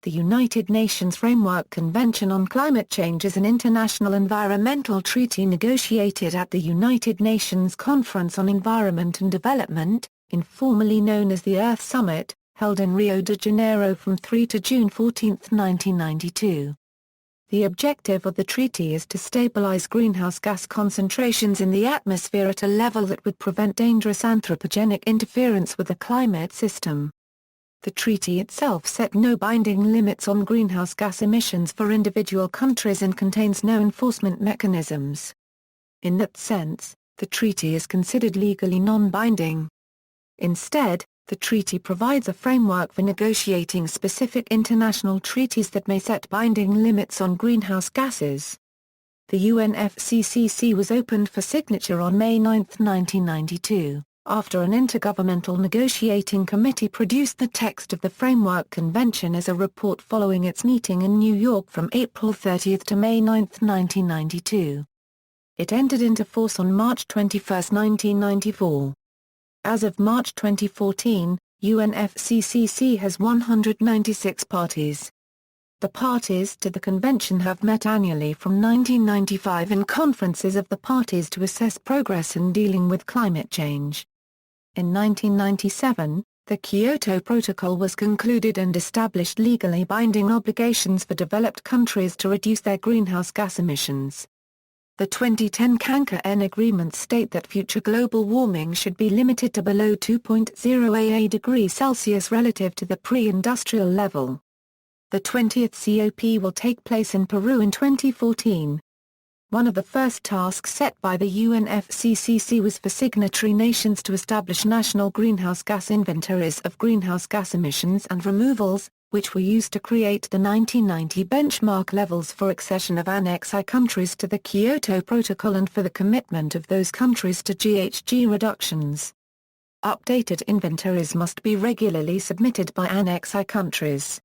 The United Nations Framework Convention on Climate Change is an international environmental treaty negotiated at the United Nations Conference on Environment and Development, informally known as the Earth Summit, held in Rio de Janeiro from 3 to June 14, 1992. The objective of the treaty is to stabilize greenhouse gas concentrations in the atmosphere at a level that would prevent dangerous anthropogenic interference with the climate system. The treaty itself set no binding limits on greenhouse gas emissions for individual countries and contains no enforcement mechanisms. In that sense, the treaty is considered legally non-binding. Instead, the treaty provides a framework for negotiating specific international treaties that may set binding limits on greenhouse gases. The UNFCCC was opened for signature on May 9, 1992. After an intergovernmental negotiating committee produced the text of the Framework Convention as a report following its meeting in New York from April 30 to May 9, 1992. It entered into force on March 21, 1994. As of March 2014, UNFCCC has 196 parties. The parties to the convention have met annually from 1995 in conferences of the parties to assess progress in dealing with climate change. In 1997, the Kyoto Protocol was concluded and established legally binding obligations for developed countries to reduce their greenhouse gas emissions. The 2010 Cancun agreements state that future global warming should be limited to below 2.0 degrees Celsius relative to the pre-industrial level. The 20th COP will take place in Peru in 2014. One of the first tasks set by the UNFCCC was for signatory nations to establish national greenhouse gas inventories of greenhouse gas emissions and removals, which were used to create the 1990 benchmark levels for accession of Annex I countries to the Kyoto Protocol and for the commitment of those countries to GHG reductions. Updated inventories must be regularly submitted by Annex I countries.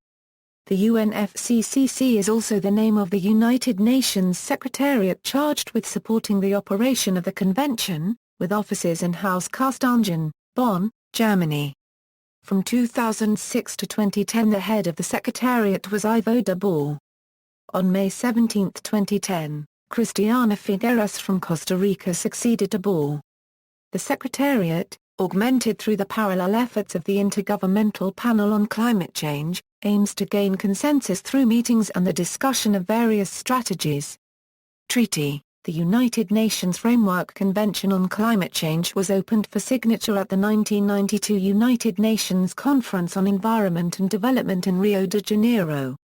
The UNFCCC is also the name of the United Nations Secretariat charged with supporting the operation of the convention, with offices in Haus-Kastanien, Bonn, Germany. From 2006 to 2010 the head of the Secretariat was Ivo de Boer. On May 17, 2010, Cristiana Figueres from Costa Rica succeeded de Boer. The Secretariat, augmented through the parallel efforts of the Intergovernmental Panel on Climate Change, aims to gain consensus through meetings and the discussion of various strategies. Treaty. The United Nations Framework Convention on Climate Change was opened for signature at the 1992 United Nations Conference on Environment and Development in Rio de Janeiro.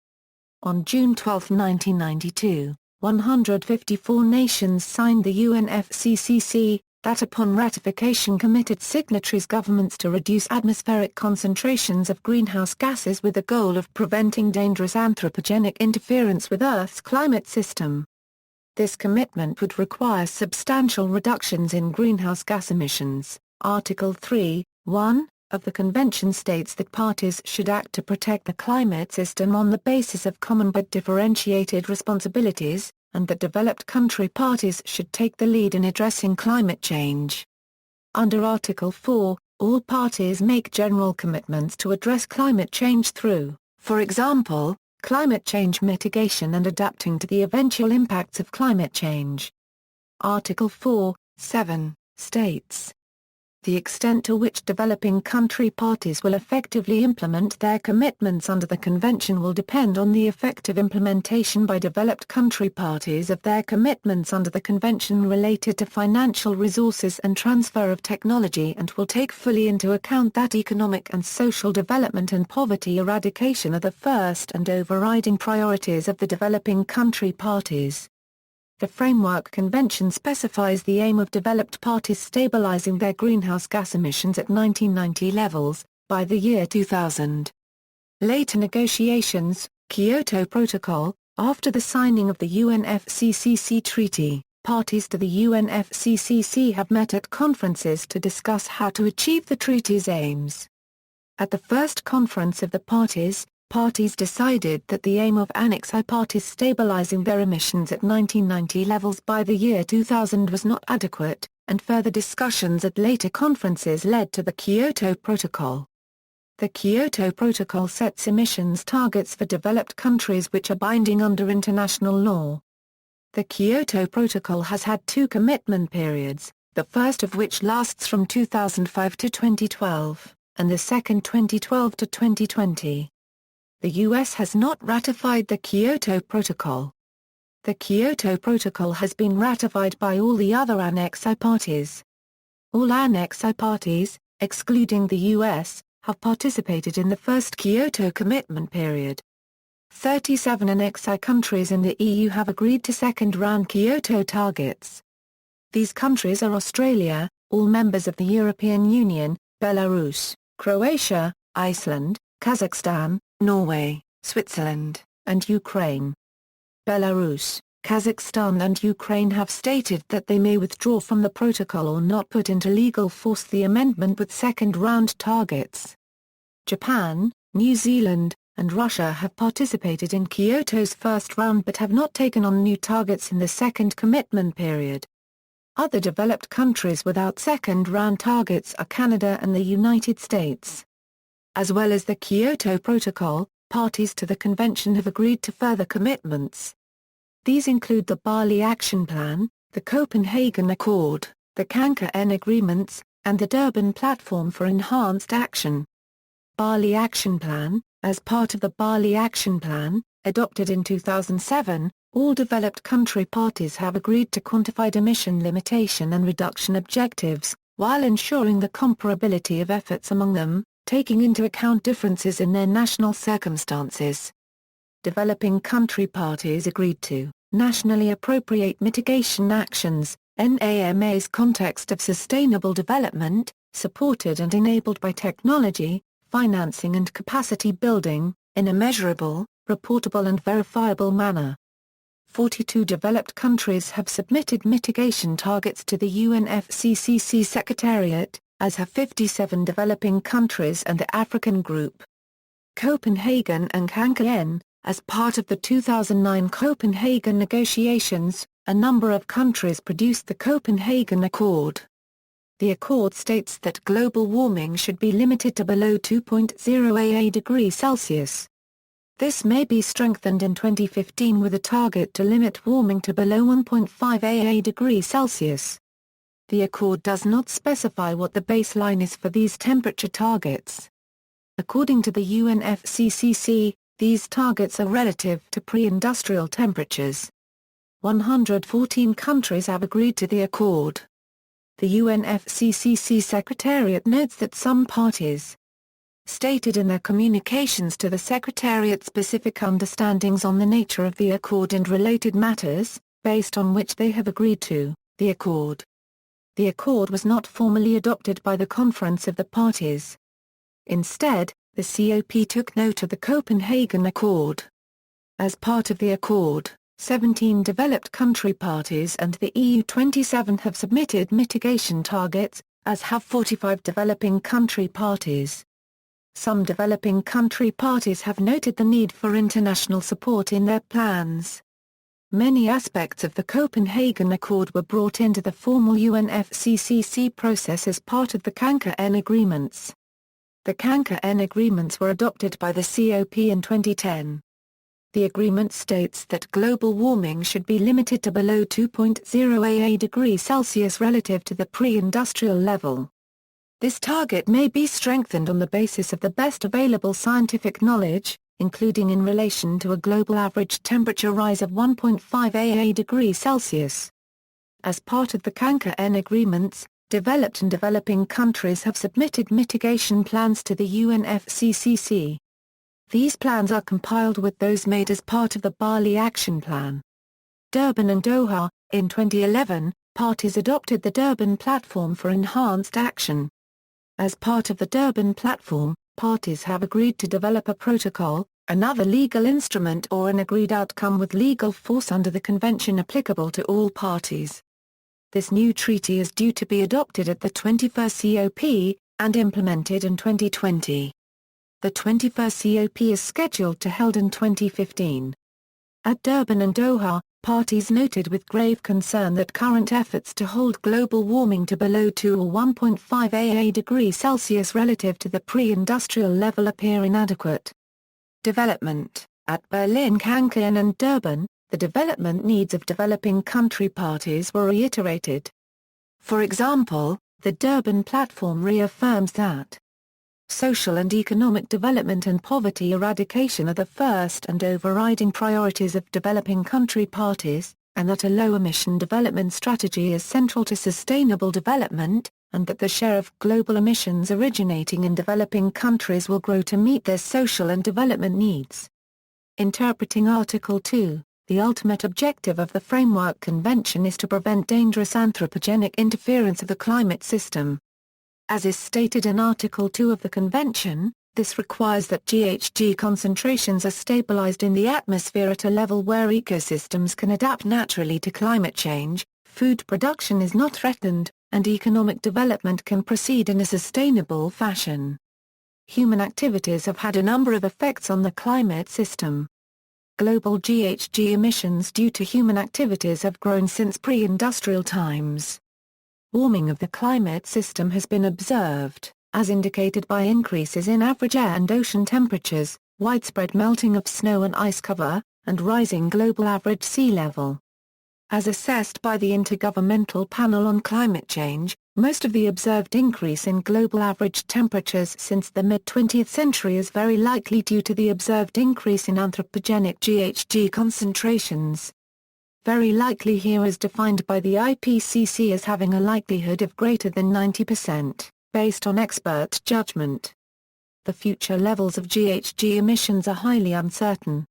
On June 12, 1992, 154 nations signed the UNFCCC, that upon ratification committed signatories' governments to reduce atmospheric concentrations of greenhouse gases with the goal of preventing dangerous anthropogenic interference with Earth's climate system. This commitment would require substantial reductions in greenhouse gas emissions. Article 3(1) of the Convention states that parties should act to protect the climate system on the basis of common but differentiated responsibilities, and that developed country parties should take the lead in addressing climate change. Under Article 4, all parties make general commitments to address climate change through, for example, climate change mitigation and adapting to the eventual impacts of climate change. Article 4(7) states, the extent to which developing country parties will effectively implement their commitments under the Convention will depend on the effective implementation by developed country parties of their commitments under the Convention related to financial resources and transfer of technology and will take fully into account that economic and social development and poverty eradication are the first and overriding priorities of the developing country parties. The Framework Convention specifies the aim of developed parties stabilizing their greenhouse gas emissions at 1990 levels, by the year 2000. Later negotiations, Kyoto Protocol. After the signing of the UNFCCC Treaty, parties to the UNFCCC have met at conferences to discuss how to achieve the treaty's aims. At the first conference of the parties decided that the aim of Annex I parties stabilizing their emissions at 1990 levels by the year 2000 was not adequate, and further discussions at later conferences led to the Kyoto Protocol. The Kyoto Protocol sets emissions targets for developed countries which are binding under international law. The Kyoto Protocol has had two commitment periods, the first of which lasts from 2005 to 2012, and the second 2012 to 2020. The U.S. has not ratified the Kyoto Protocol. The Kyoto Protocol has been ratified by all the other Annex-I parties. All Annex-I parties, excluding the U.S., have participated in the first Kyoto commitment period. 37 Annex-I countries in the EU have agreed to second-round Kyoto targets. These countries are Australia, all members of the European Union, Belarus, Croatia, Iceland, Kazakhstan, Norway, Switzerland, and Ukraine. Belarus, Kazakhstan and Ukraine have stated that they may withdraw from the protocol or not put into legal force the amendment with second-round targets. Japan, New Zealand, and Russia have participated in Kyoto's first round but have not taken on new targets in the second commitment period. Other developed countries without second-round targets are Canada and the United States. As well as the Kyoto Protocol, parties to the convention have agreed to further commitments. These include the Bali Action Plan, the Copenhagen Accord, the Cancun Agreements, and the Durban Platform for Enhanced Action. Bali Action Plan. As part of the Bali Action Plan, adopted in 2007, all developed country parties have agreed to quantified emission limitation and reduction objectives, while ensuring the comparability of efforts among them, taking into account differences in their national circumstances. Developing country parties agreed to nationally appropriate mitigation actions, NAMA's context of sustainable development, supported and enabled by technology, financing and capacity building, in a measurable, reportable and verifiable manner. 42 developed countries have submitted mitigation targets to the UNFCCC Secretariat, as have 57 developing countries and the African Group. Copenhagen and Cancun. As part of the 2009 Copenhagen negotiations, a number of countries produced the Copenhagen Accord. The accord states that global warming should be limited to below 2.0 degrees Celsius. This may be strengthened in 2015 with a target to limit warming to below 1.5 degrees Celsius. The accord does not specify what the baseline is for these temperature targets. According to the UNFCCC, these targets are relative to pre-industrial temperatures. 114 countries have agreed to the accord. The UNFCCC Secretariat notes that some parties stated in their communications to the Secretariat specific understandings on the nature of the accord and related matters, based on which they have agreed to the accord. The accord was not formally adopted by the Conference of the Parties. Instead, the COP took note of the Copenhagen Accord. As part of the accord, 17 developed country parties and the EU 27 have submitted mitigation targets, as have 45 developing country parties. Some developing country parties have noted the need for international support in their plans. Many aspects of the Copenhagen Accord were brought into the formal UNFCCC process as part of the Cancun Agreements. The Cancun Agreements were adopted by the COP in 2010. The agreement states that global warming should be limited to below 2.0 degrees Celsius relative to the pre-industrial level. This target may be strengthened on the basis of the best available scientific knowledge, including in relation to a global average temperature rise of 1.5 degrees Celsius. As part of the Cancun Agreements, developed and developing countries have submitted mitigation plans to the UNFCCC. These plans are compiled with those made as part of the Bali Action Plan. Durban and Doha. In 2011, parties adopted the Durban Platform for Enhanced Action. As part of the Durban Platform, parties have agreed to develop a protocol, another legal instrument or an agreed outcome with legal force under the convention applicable to all parties. This new treaty is due to be adopted at the 21st COP, and implemented in 2020. The 21st COP is scheduled to held in 2015. At Durban and Doha, Parties noted with grave concern that current efforts to hold global warming to below 2 or 1.5 degrees Celsius relative to the pre-industrial level appear inadequate. Development. At Berlin, Cancun and Durban, the development needs of developing country parties were reiterated. For example, the Durban Platform reaffirms that social and economic development and poverty eradication are the first and overriding priorities of developing country parties, and that a low-emission development strategy is central to sustainable development, and that the share of global emissions originating in developing countries will grow to meet their social and development needs. Interpreting Article 2, the ultimate objective of the Framework Convention is to prevent dangerous anthropogenic interference of the climate system. As is stated in Article 2 of the Convention, this requires that GHG concentrations are stabilized in the atmosphere at a level where ecosystems can adapt naturally to climate change, food production is not threatened, and economic development can proceed in a sustainable fashion. Human activities have had a number of effects on the climate system. Global GHG emissions due to human activities have grown since pre-industrial times. Warming of the climate system has been observed, as indicated by increases in average air and ocean temperatures, widespread melting of snow and ice cover, and rising global average sea level. As assessed by the Intergovernmental Panel on Climate Change, most of the observed increase in global average temperatures since the mid-20th century is very likely due to the observed increase in anthropogenic GHG concentrations. Very likely here is defined by the IPCC as having a likelihood of greater than 90%, based on expert judgment. The future levels of GHG emissions are highly uncertain.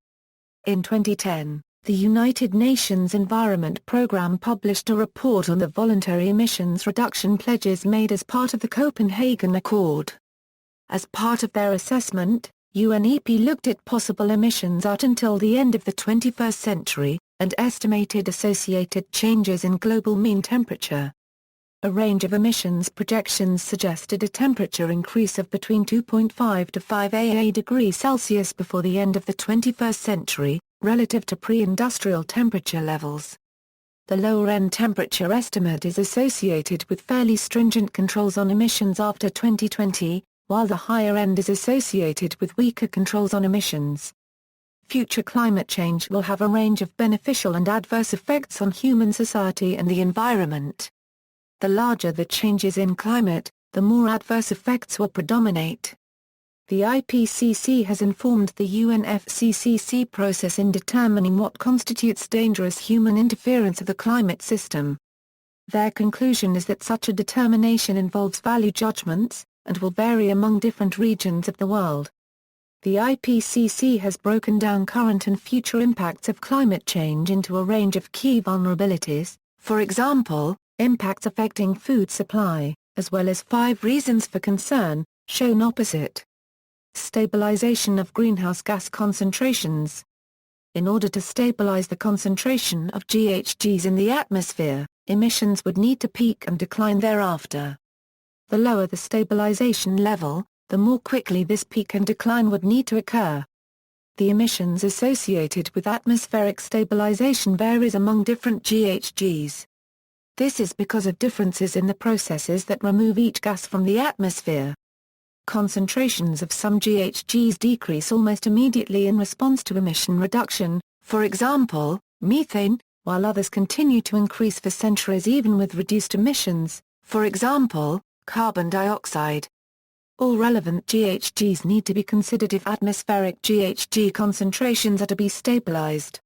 In 2010, the United Nations Environment Programme published a report on the voluntary emissions reduction pledges made as part of the Copenhagen Accord. As part of their assessment, UNEP looked at possible emissions out until the end of the 21st century, and estimated associated changes in global mean temperature. A range of emissions projections suggested a temperature increase of between 2.5 to 5 degrees Celsius before the end of the 21st century, relative to pre-industrial temperature levels. The lower-end temperature estimate is associated with fairly stringent controls on emissions after 2020, while the higher end is associated with weaker controls on emissions. Future climate change will have a range of beneficial and adverse effects on human society and the environment. The larger the changes in climate, the more adverse effects will predominate. The IPCC has informed the UNFCCC process in determining what constitutes dangerous human interference of the climate system. Their conclusion is that such a determination involves value judgments, and will vary among different regions of the world. The IPCC has broken down current and future impacts of climate change into a range of key vulnerabilities, for example, impacts affecting food supply, as well as 5 reasons for concern, shown opposite. Stabilization of greenhouse gas concentrations. In order to stabilize the concentration of GHGs in the atmosphere, emissions would need to peak and decline thereafter. The lower the stabilization level, the more quickly this peak and decline would need to occur. The emissions associated with atmospheric stabilization varies among different GHGs. This is because of differences in the processes that remove each gas from the atmosphere. Concentrations of some GHGs decrease almost immediately in response to emission reduction, for example, methane, while others continue to increase for centuries even with reduced emissions, for example, carbon dioxide. All relevant GHGs need to be considered if atmospheric GHG concentrations are to be stabilized.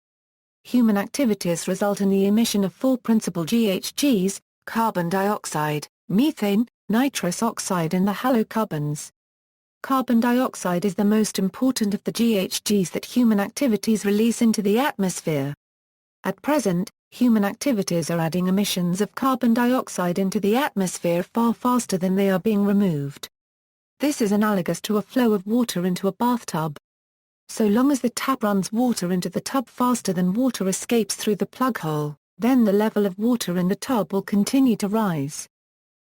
Human activities result in the emission of 4 principal GHGs, carbon dioxide, methane, nitrous oxide and the halocarbons. Carbon dioxide is the most important of the GHGs that human activities release into the atmosphere. At present, human activities are adding emissions of carbon dioxide into the atmosphere far faster than they are being removed. This is analogous to a flow of water into a bathtub. So long as the tap runs water into the tub faster than water escapes through the plug hole, then the level of water in the tub will continue to rise.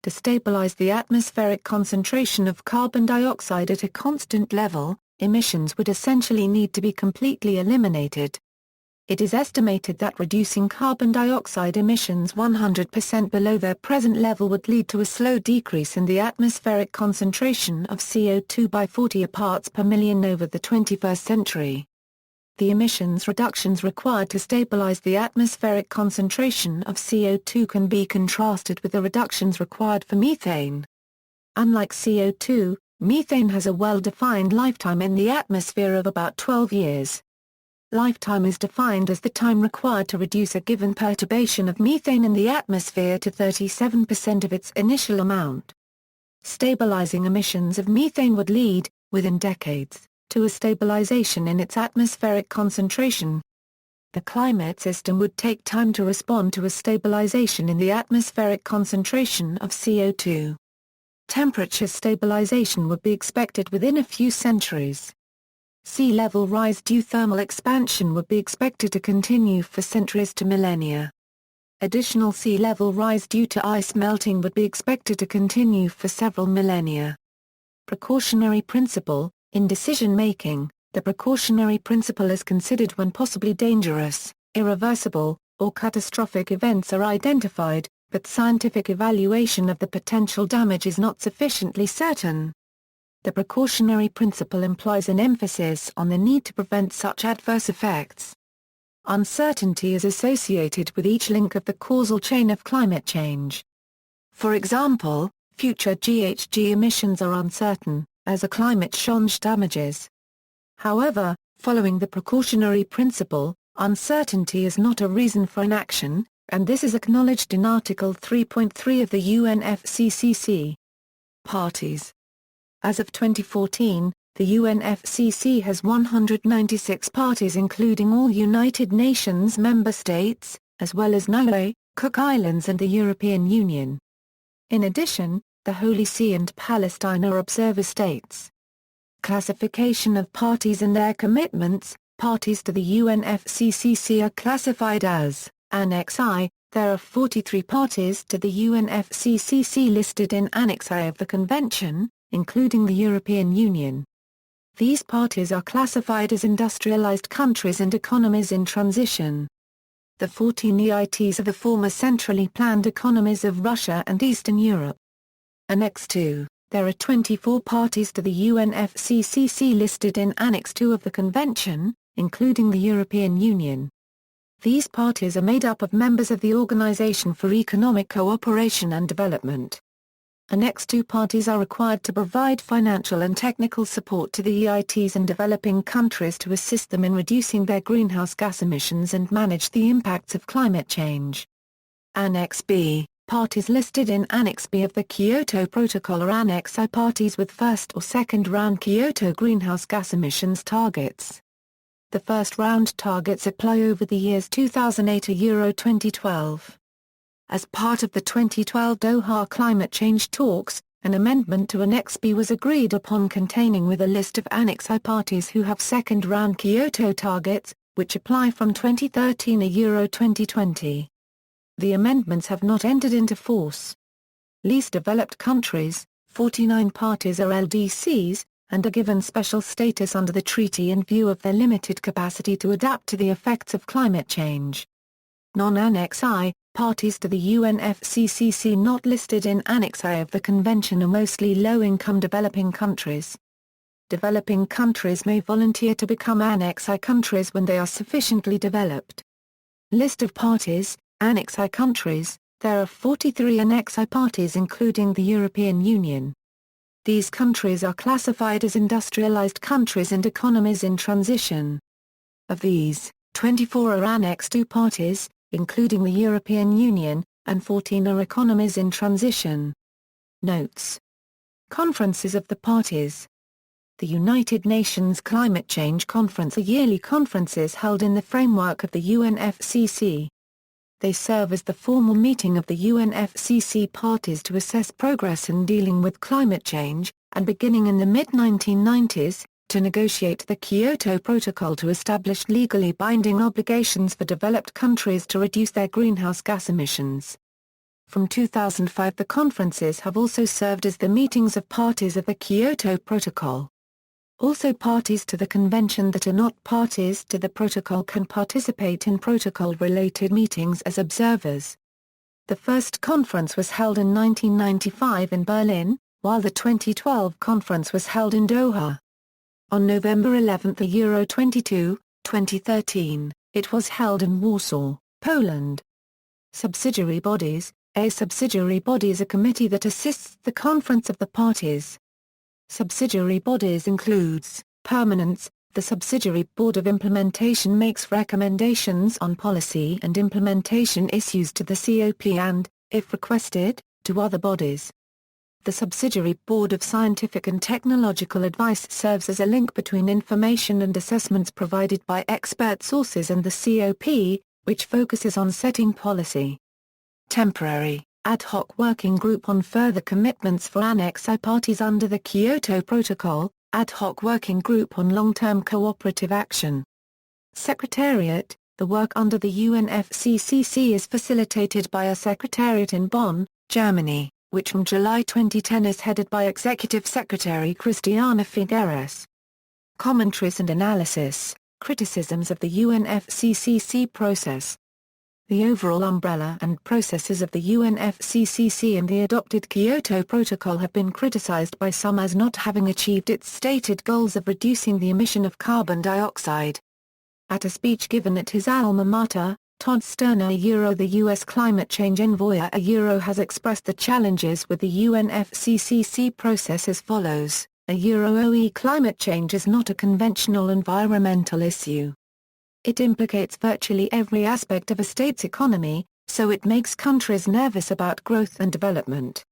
To stabilize the atmospheric concentration of carbon dioxide at a constant level, emissions would essentially need to be completely eliminated. It is estimated that reducing carbon dioxide emissions 100% below their present level would lead to a slow decrease in the atmospheric concentration of CO2 by 40 parts per million over the 21st century. The emissions reductions required to stabilize the atmospheric concentration of CO2 can be contrasted with the reductions required for methane. Unlike CO2, methane has a well-defined lifetime in the atmosphere of about 12 years. Lifetime is defined as the time required to reduce a given perturbation of methane in the atmosphere to 37% of its initial amount. Stabilizing emissions of methane would lead, within decades, to a stabilization in its atmospheric concentration. The climate system would take time to respond to a stabilization in the atmospheric concentration of CO2. Temperature stabilization would be expected within a few centuries. Sea level rise due thermal expansion would be expected to continue for centuries to millennia. Additional sea level rise due to ice melting would be expected to continue for several millennia. Precautionary principle. In decision-making, the precautionary principle is considered when possibly dangerous, irreversible, or catastrophic events are identified, but scientific evaluation of the potential damage is not sufficiently certain. The precautionary principle implies an emphasis on the need to prevent such adverse effects. Uncertainty is associated with each link of the causal chain of climate change. For example, future GHG emissions are uncertain, as are climate change damages. However, following the precautionary principle, uncertainty is not a reason for inaction, and this is acknowledged in Article 3.3 of the UNFCCC. Parties. As of 2014, the UNFCCC has 196 parties including all United Nations member states, as well as Nauru, Cook Islands and the European Union. In addition, the Holy See and Palestine are observer states. Classification of parties and their commitments. Parties to the UNFCCC are classified as Annex I. There are 43 parties to the UNFCCC listed in Annex I of the Convention, including the European Union. These parties are classified as industrialized countries and economies in transition. The 14 EITs are the former centrally planned economies of Russia and Eastern Europe. Annex II. There are 24 parties to the UNFCCC listed in Annex II of the Convention, including the European Union. These parties are made up of members of the Organization for Economic Cooperation and Development. Annex II parties are required to provide financial and technical support to the EITs and developing countries to assist them in reducing their greenhouse gas emissions and manage the impacts of climate change. Annex B. Parties listed in Annex B of the Kyoto Protocol are Annex I parties with first or second round Kyoto greenhouse gas emissions targets. The first round targets apply over the years 2008 to 2012. As part of the 2012 Doha climate change talks, an amendment to Annex B was agreed upon containing with a list of Annex I parties who have second-round Kyoto targets, which apply from 2013 to 2020. The amendments have not entered into force. Least developed countries, 49 parties are LDCs, and are given special status under the treaty in view of their limited capacity to adapt to the effects of climate change. Non-Annex I, parties to the UNFCCC not listed in Annex I of the Convention are mostly low-income developing countries. Developing countries may volunteer to become Annex I countries when they are sufficiently developed. List of parties, Annex I countries. There are 43 Annex I parties including the European Union. These countries are classified as industrialized countries and economies in transition. Of these, 24 are Annex II parties, including the European Union, and 14 are economies in transition. Notes. Conferences of the parties. The United Nations Climate Change Conference are yearly conferences held in the framework of the UNFCCC. They serve as the formal meeting of the UNFCCC parties to assess progress in dealing with climate change, and beginning in the mid-1990s, to negotiate the Kyoto Protocol to establish legally binding obligations for developed countries to reduce their greenhouse gas emissions. From 2005 the conferences have also served as the meetings of parties of the Kyoto Protocol. Also, parties to the convention that are not parties to the protocol can participate in protocol-related meetings as observers. The first conference was held in 1995 in Berlin, while the 2012 conference was held in Doha. On November 11, 2013, it was held in Warsaw, Poland. Subsidiary bodies. A subsidiary body is a committee that assists the conference of the parties. Subsidiary bodies includes permanents. The Subsidiary Board of Implementation makes recommendations on policy and implementation issues to the COP and, if requested, to other bodies. The Subsidiary Board of Scientific and Technological Advice serves as a link between information and assessments provided by expert sources and the COP, which focuses on setting policy. Temporary, ad hoc working group on further commitments for Annex I parties under the Kyoto Protocol, ad hoc working group on long-term cooperative action. Secretariat. The work under the UNFCCC is facilitated by a secretariat in Bonn, Germany, which from July 2010 is headed by Executive Secretary Christiana Figueres. Commentaries and analysis, criticisms of the UNFCCC process. The overall umbrella and processes of the UNFCCC and the adopted Kyoto Protocol have been criticized by some as not having achieved its stated goals of reducing the emission of carbon dioxide. At a speech given at his alma mater, Todd Sterner the U.S. climate change envoy has expressed the challenges with the UNFCCC process as follows: OE climate change is not a conventional environmental issue. It implicates virtually every aspect of a state's economy, so it makes countries nervous about growth and development.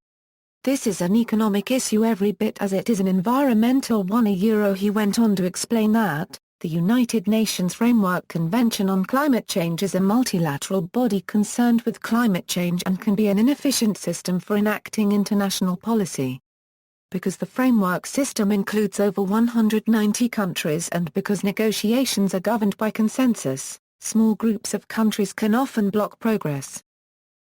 This is an economic issue every bit as it is an environmental one. He went on to explain that, the United Nations Framework Convention on Climate Change is a multilateral body concerned with climate change and can be an inefficient system for enacting international policy. Because the framework system includes over 190 countries and because negotiations are governed by consensus, small groups of countries can often block progress.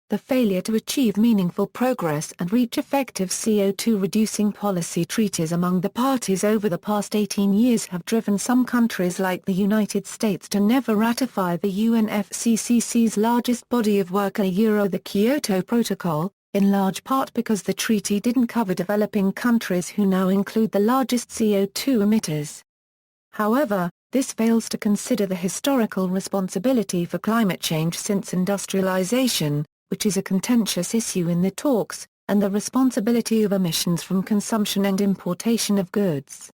The failure to achieve meaningful progress and reach effective CO2-reducing policy treaties among the parties over the past 18 years have driven some countries like the United States to never ratify the UNFCCC's largest body of work, the Kyoto Protocol, in large part because the treaty didn't cover developing countries who now include the largest CO2 emitters. However, this fails to consider the historical responsibility for climate change since industrialization, which is a contentious issue in the talks, and the responsibility of emissions from consumption and importation of goods.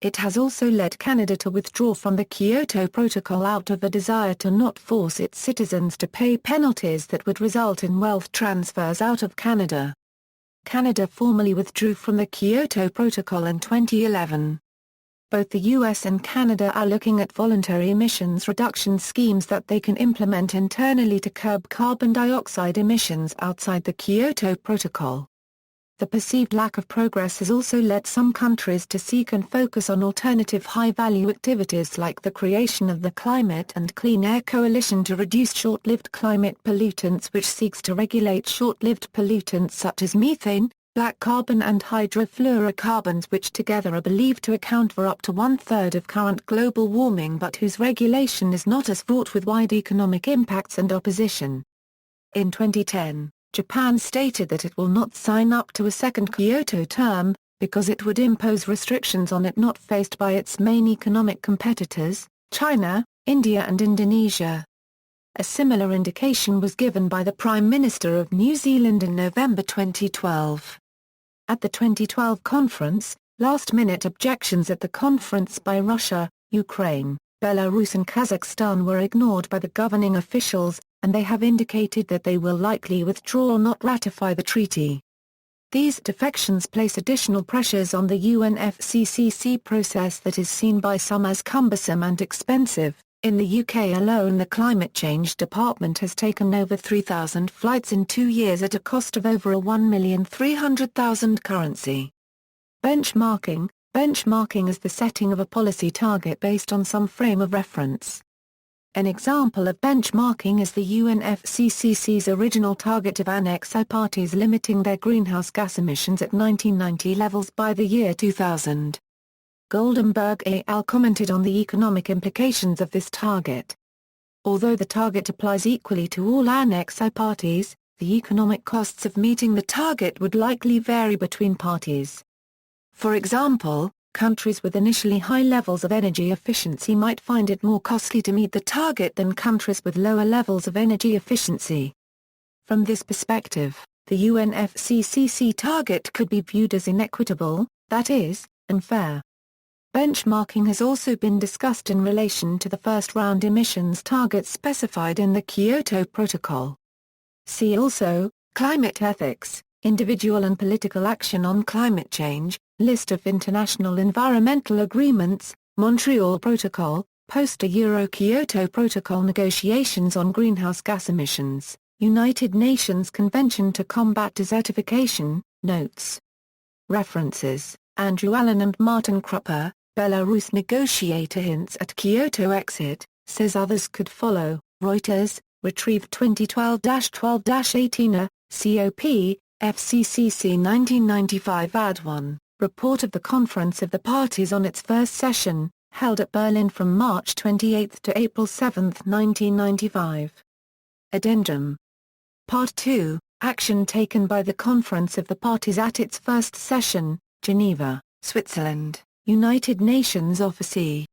It has also led Canada to withdraw from the Kyoto Protocol out of a desire to not force its citizens to pay penalties that would result in wealth transfers out of Canada. Canada formally withdrew from the Kyoto Protocol in 2011. Both the US and Canada are looking at voluntary emissions reduction schemes that they can implement internally to curb carbon dioxide emissions outside the Kyoto Protocol. The perceived lack of progress has also led some countries to seek and focus on alternative high-value activities like the creation of the Climate and Clean Air Coalition to reduce short-lived climate pollutants, which seeks to regulate short-lived pollutants such as methane, black carbon and hydrofluorocarbons, which together are believed to account for up to one-third of current global warming but whose regulation is not as fraught with wide economic impacts and opposition. In 2010, Japan stated that it will not sign up to a second Kyoto term, because it would impose restrictions on it not faced by its main economic competitors, China, India and Indonesia. A similar indication was given by the Prime Minister of New Zealand in November 2012. At the 2012 conference, last-minute objections at the conference by Russia, Ukraine, Belarus and Kazakhstan were ignored by the governing officials, and they have indicated that they will likely withdraw or not ratify the treaty. These defections place additional pressures on the UNFCCC process that is seen by some as cumbersome and expensive. In the UK alone, the Climate Change Department has taken over 3,000 flights in 2 years at a cost of over $1,300,000 currency. Benchmarking. Benchmarking is the setting of a policy target based on some frame of reference. An example of benchmarking is the UNFCCC's original target of Annex I parties limiting their greenhouse gas emissions at 1990 levels by the year 2000. Goldenberg et al. Commented on the economic implications of this target. Although the target applies equally to all Annex I parties, the economic costs of meeting the target would likely vary between parties. For example, countries with initially high levels of energy efficiency might find it more costly to meet the target than countries with lower levels of energy efficiency. From this perspective, the UNFCCC target could be viewed as inequitable, that is, unfair. Benchmarking has also been discussed in relation to the first-round emissions targets specified in the Kyoto Protocol. See also, Climate Ethics, Individual and Political Action on Climate Change, List of International Environmental Agreements, Montreal Protocol, Post-Kyoto Protocol Negotiations on Greenhouse Gas Emissions, United Nations Convention to Combat Desertification, Notes. References, Andrew Allen and Martin Krupper, Belarus negotiator hints at Kyoto exit, says others could follow, Reuters, retrieved 2012-12-18, COP, FCCC 1995 Ad 1, report of the Conference of the Parties on its first session, held at Berlin from March 28 to April 7, 1995. Addendum. Part 2, action taken by the Conference of the Parties at its first session, Geneva, Switzerland. United Nations Office.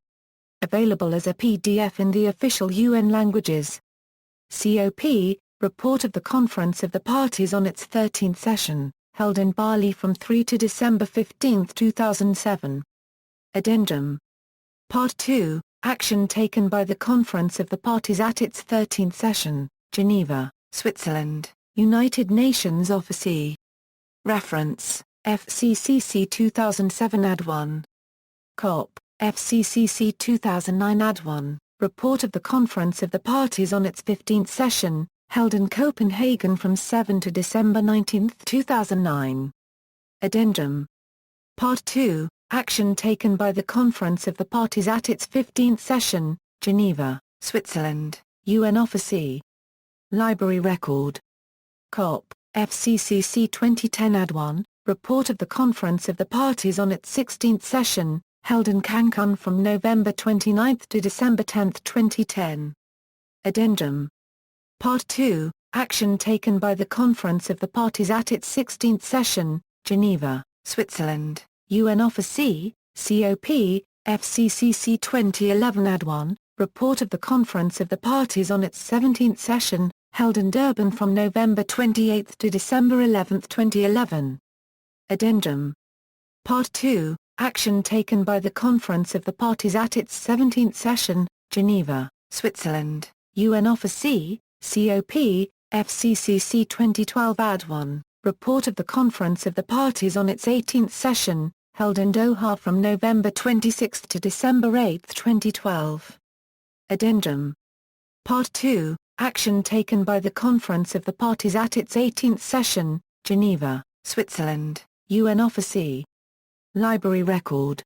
Available as a PDF in the official UN languages. COP, report of the Conference of the Parties on its 13th session, held in Bali from 3 to December 15, 2007. Addendum. Part 2, action taken by the Conference of the Parties at its 13th session, Geneva, Switzerland, United Nations Office. Reference, FCCC 2007 Ad 1. COP, FCCC 2009 Ad 1, report of the Conference of the Parties on its 15th session, held in Copenhagen from 7 to December 19, 2009. Addendum. Part 2, action taken by the Conference of the Parties at its 15th session, Geneva, Switzerland, UN Office. Library record. COP, FCCC 2010 Ad 1, report of the Conference of the Parties on its 16th session, held in Cancun from November 29 to December 10, 2010. Addendum. Part 2, action taken by the Conference of the Parties at its 16th session, Geneva, Switzerland, UN Office, COP, FCCC 2011 Ad 1, report of the Conference of the Parties on its 17th session, held in Durban from November 28 to December 11, 2011. Addendum. Part 2, action taken by the Conference of the Parties at its 17th session, Geneva, Switzerland, UN Office, COP, FCCC 2012 Ad 1, report of the Conference of the Parties on its 18th session, held in Doha from November 26 to December 8, 2012. Addendum. Part 2, action taken by the Conference of the Parties at its 18th session, Geneva, Switzerland, UN Office. Library record.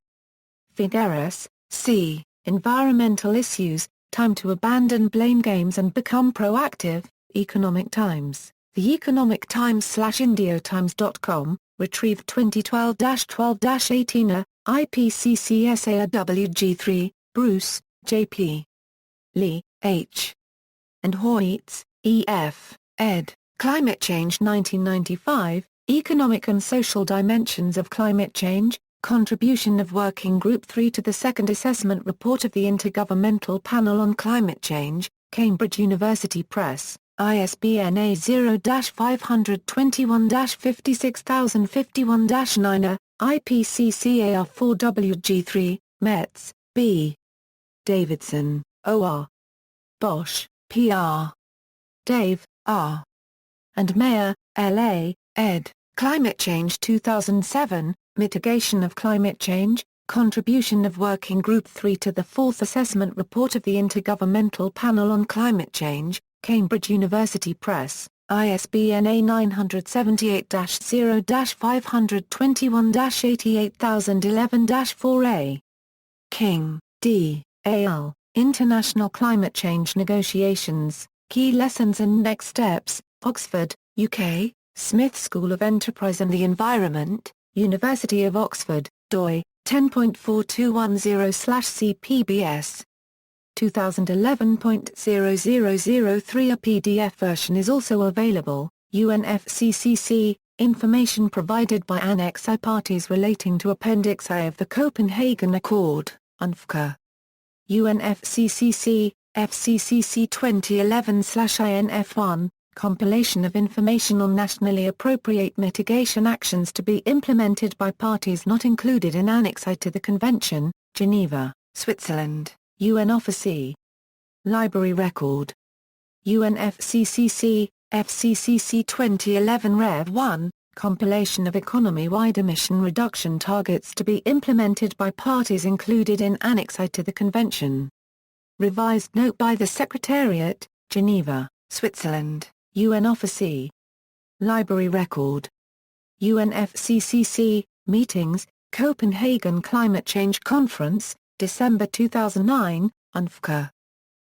Figueres, C., Environmental Issues, Time to Abandon Blame Games and Become Proactive, Economic Times, The Economic Times/IndioTimes.com, retrieved 2012-12-18, IPCC/SAWG3, Bruce, J.P. Lee, H. and Hoyts, E.F., ed., Climate Change 1995, Economic and Social Dimensions of Climate Change, Contribution of Working Group 3 to the Second Assessment Report of the Intergovernmental Panel on Climate Change, Cambridge University Press, ISBN A0-521-56051-9, IPCCAR4WG3, Metz, B. Davidson, O.R. Bosch, P.R. Dave, R. and Mayer, L.A., ed., Climate Change 2007, Mitigation of Climate Change, Contribution of Working Group 3 to the Fourth Assessment Report of the Intergovernmental Panel on Climate Change, Cambridge University Press, ISBN A978-0-521-88011-4A. King, D. A.L., International Climate Change Negotiations, Key Lessons and Next Steps, Oxford, UK, Smith School of Enterprise and the Environment, University of Oxford, doi, 10.4210/CPBS. 2011.0003. A PDF version is also available. UNFCCC, information provided by Annex I parties relating to Appendix I of the Copenhagen Accord, UNFCCC. UNFCCC, FCCC 2011/INF1, compilation of information on nationally appropriate mitigation actions to be implemented by parties not included in Annex I to the Convention, Geneva, Switzerland, UNOFCC. Library record. UNFCCC, FCCC 2011 Rev 1, compilation of economy-wide emission reduction targets to be implemented by parties included in Annex I to the Convention. Revised note by the Secretariat, Geneva, Switzerland, UNOFCC. Library record. UNFCCC, meetings, Copenhagen Climate Change Conference, December 2009, UNFCCC.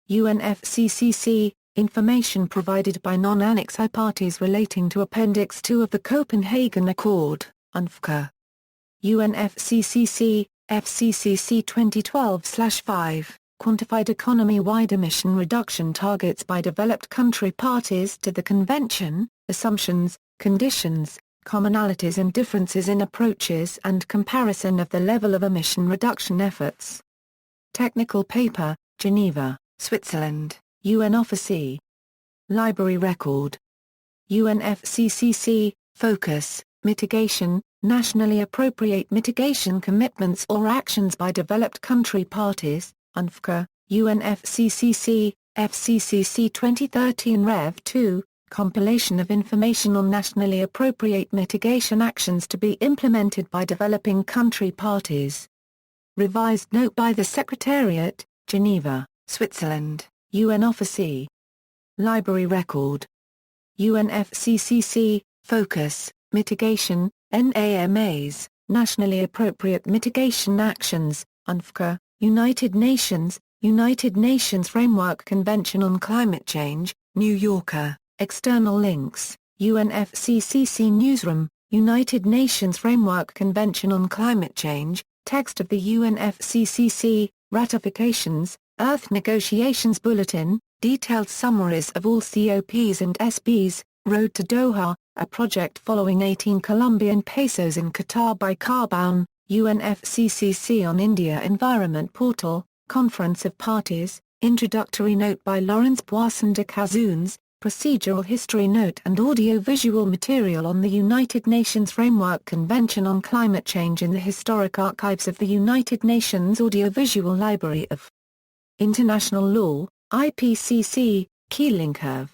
UNFCCC, information provided by non-Annex I parties relating to Appendix II of the Copenhagen Accord, UNFCCC. UNFCCC, FCCC 2012/5, quantified economy-wide emission reduction targets by developed country parties to the Convention, assumptions, conditions, commonalities and differences in approaches and comparison of the level of emission reduction efforts. Technical paper, Geneva, Switzerland, UNOFCC. Library record. UNFCCC, focus, mitigation, nationally appropriate mitigation commitments or actions by developed country parties, UNFCCC, UNFCCC, FCCC 2013 Rev 2, compilation of information on nationally appropriate mitigation actions to be implemented by developing country parties. Revised note by the Secretariat, Geneva, Switzerland, UNOFCC. Library record. UNFCCC, focus, mitigation, NAMAs, nationally appropriate mitigation actions, UNFCCC, United Nations Framework Convention on Climate Change, New Yorker, external links, UNFCCC Newsroom, United Nations Framework Convention on Climate Change, text of the UNFCCC, ratifications, Earth Negotiations Bulletin, detailed summaries of all COPs and SPs, Road to Doha, a project following 18 Colombian pesos in Qatar by Carbone, UNFCCC on India Environment Portal, Conference of Parties, Introductory Note by Lawrence Boisson de Cazoons, Procedural History Note and Audio-Visual Material on the United Nations Framework Convention on Climate Change in the Historic Archives of the United Nations Audiovisual Library of International Law, IPCC, Keeling Curve.